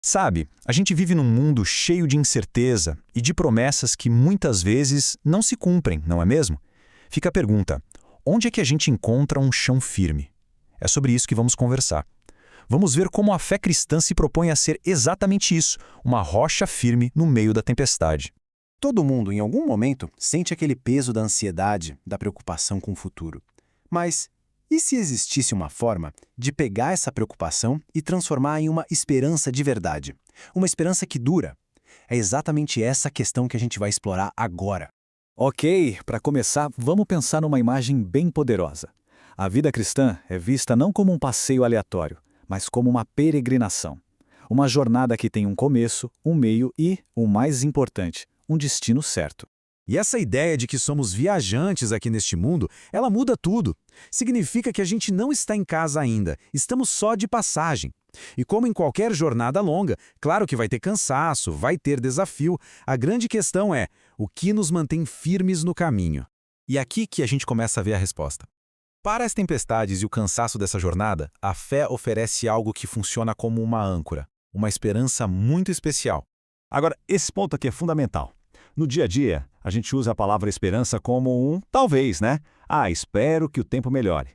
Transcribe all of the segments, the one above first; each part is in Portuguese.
Sabe, a gente vive num mundo cheio de incerteza e de promessas que muitas vezes não se cumprem, não é mesmo? Fica a pergunta: onde é que a gente encontra um chão firme? É sobre isso que vamos conversar. Vamos ver como a fé cristã se propõe a ser exatamente isso, uma rocha firme no meio da tempestade. Todo mundo, em algum momento, sente aquele peso da ansiedade, da preocupação com o futuro. Mas e se existisse uma forma de pegar essa preocupação e transformar em uma esperança de verdade? Uma esperança que dura? É exatamente essa questão que a gente vai explorar agora. Ok, para começar, vamos pensar numa imagem bem poderosa. A vida cristã é vista não como um passeio aleatório, mas como uma peregrinação. Uma jornada que tem um começo, um meio e, o mais importante, um destino certo. E essa ideia de que somos viajantes aqui neste mundo, ela muda tudo. Significa que a gente não está em casa ainda, estamos só de passagem. E como em qualquer jornada longa, claro que vai ter cansaço, vai ter desafio, a grande questão é o que nos mantém firmes no caminho. E aqui que a gente começa a ver a resposta. Para as tempestades e o cansaço dessa jornada, a fé oferece algo que funciona como uma âncora, uma esperança muito especial. Agora, esse ponto aqui é fundamental. No dia a dia, a gente usa a palavra esperança como um talvez, né? Espero que o tempo melhore.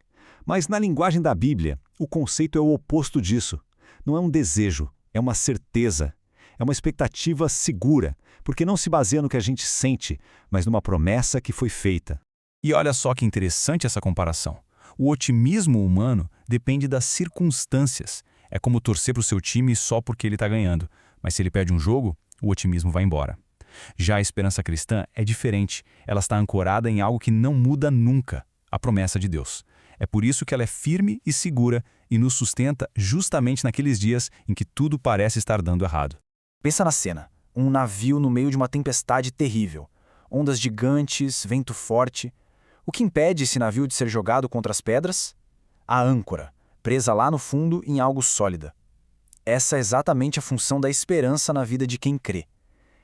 Mas na linguagem da Bíblia, o conceito é o oposto disso. Não é um desejo, é uma certeza. É uma expectativa segura, porque não se baseia no que a gente sente, mas numa promessa que foi feita. E olha só que interessante essa comparação. O otimismo humano depende das circunstâncias. É como torcer para o seu time só porque ele está ganhando. Mas se ele perde um jogo, o otimismo vai embora. Já a esperança cristã é diferente. Ela está ancorada em algo que não muda nunca, a promessa de Deus. É por isso que ela é firme e segura e nos sustenta justamente naqueles dias em que tudo parece estar dando errado. Pensa na cena. Um navio no meio de uma tempestade terrível. Ondas gigantes, vento forte. O que impede esse navio de ser jogado contra as pedras? A âncora, presa lá no fundo em algo sólida. Essa é exatamente a função da esperança na vida de quem crê.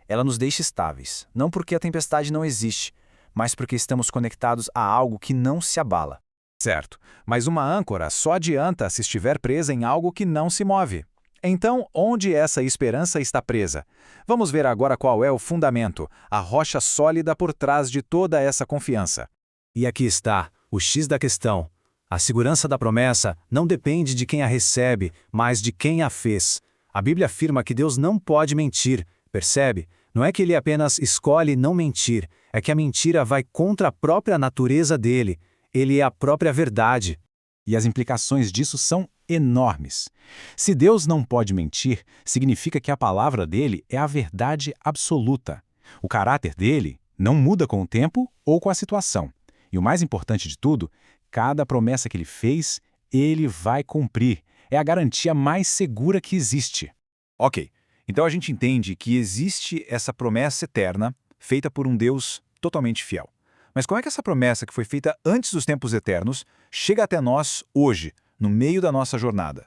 Ela nos deixa estáveis, não porque a tempestade não existe, mas porque estamos conectados a algo que não se abala. Certo, mas uma âncora só adianta se estiver presa em algo que não se move. Então, onde essa esperança está presa? Vamos ver agora qual é o fundamento, a rocha sólida por trás de toda essa confiança. E aqui está, o X da questão. A segurança da promessa não depende de quem a recebe, mas de quem a fez. A Bíblia afirma que Deus não pode mentir, percebe? Não é que ele apenas escolhe não mentir, é que a mentira vai contra a própria natureza dele. Ele é a própria verdade. E as implicações disso são enormes. Se Deus não pode mentir, significa que a palavra dele é a verdade absoluta. O caráter dele não muda com o tempo ou com a situação. E o mais importante de tudo, cada promessa que ele fez, ele vai cumprir. É a garantia mais segura que existe. Ok, então a gente entende que existe essa promessa eterna feita por um Deus totalmente fiel. Mas como é que essa promessa que foi feita antes dos tempos eternos chega até nós hoje, no meio da nossa jornada?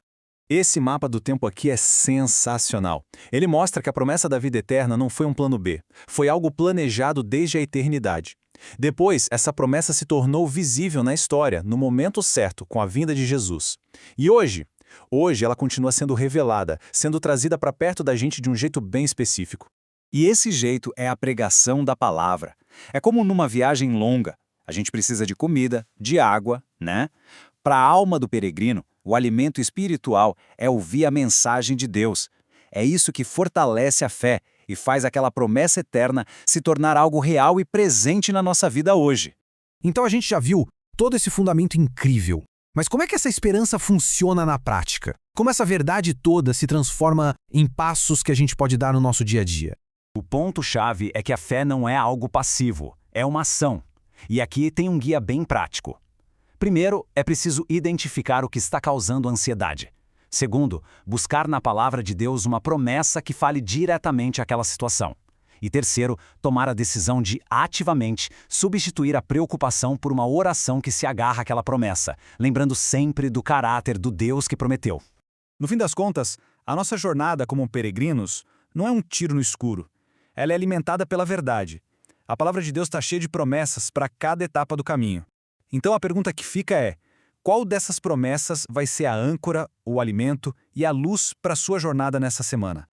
Esse mapa do tempo aqui é sensacional. Ele mostra que a promessa da vida eterna não foi um plano B, foi algo planejado desde a eternidade. Depois, essa promessa se tornou visível na história, no momento certo, com a vinda de Jesus. E hoje ela continua sendo revelada, sendo trazida para perto da gente de um jeito bem específico. E esse jeito é a pregação da palavra. É como numa viagem longa. A gente precisa de comida, de água, né? Para a alma do peregrino, o alimento espiritual é ouvir a mensagem de Deus. É isso que fortalece a fé e faz aquela promessa eterna se tornar algo real e presente na nossa vida hoje. Então a gente já viu todo esse fundamento incrível. Mas como é que essa esperança funciona na prática? Como essa verdade toda se transforma em passos que a gente pode dar no nosso dia a dia? O ponto-chave é que a fé não é algo passivo, é uma ação. E aqui tem um guia bem prático. Primeiro, é preciso identificar o que está causando ansiedade. Segundo, buscar na palavra de Deus uma promessa que fale diretamente àquela situação. E terceiro, tomar a decisão de ativamente substituir a preocupação por uma oração que se agarra àquela promessa, lembrando sempre do caráter do Deus que prometeu. No fim das contas, a nossa jornada como peregrinos não é um tiro no escuro. Ela é alimentada pela verdade. A palavra de Deus está cheia de promessas para cada etapa do caminho. Então a pergunta que fica é: Qual dessas promessas vai ser a âncora, o alimento e a luz para a sua jornada nessa semana?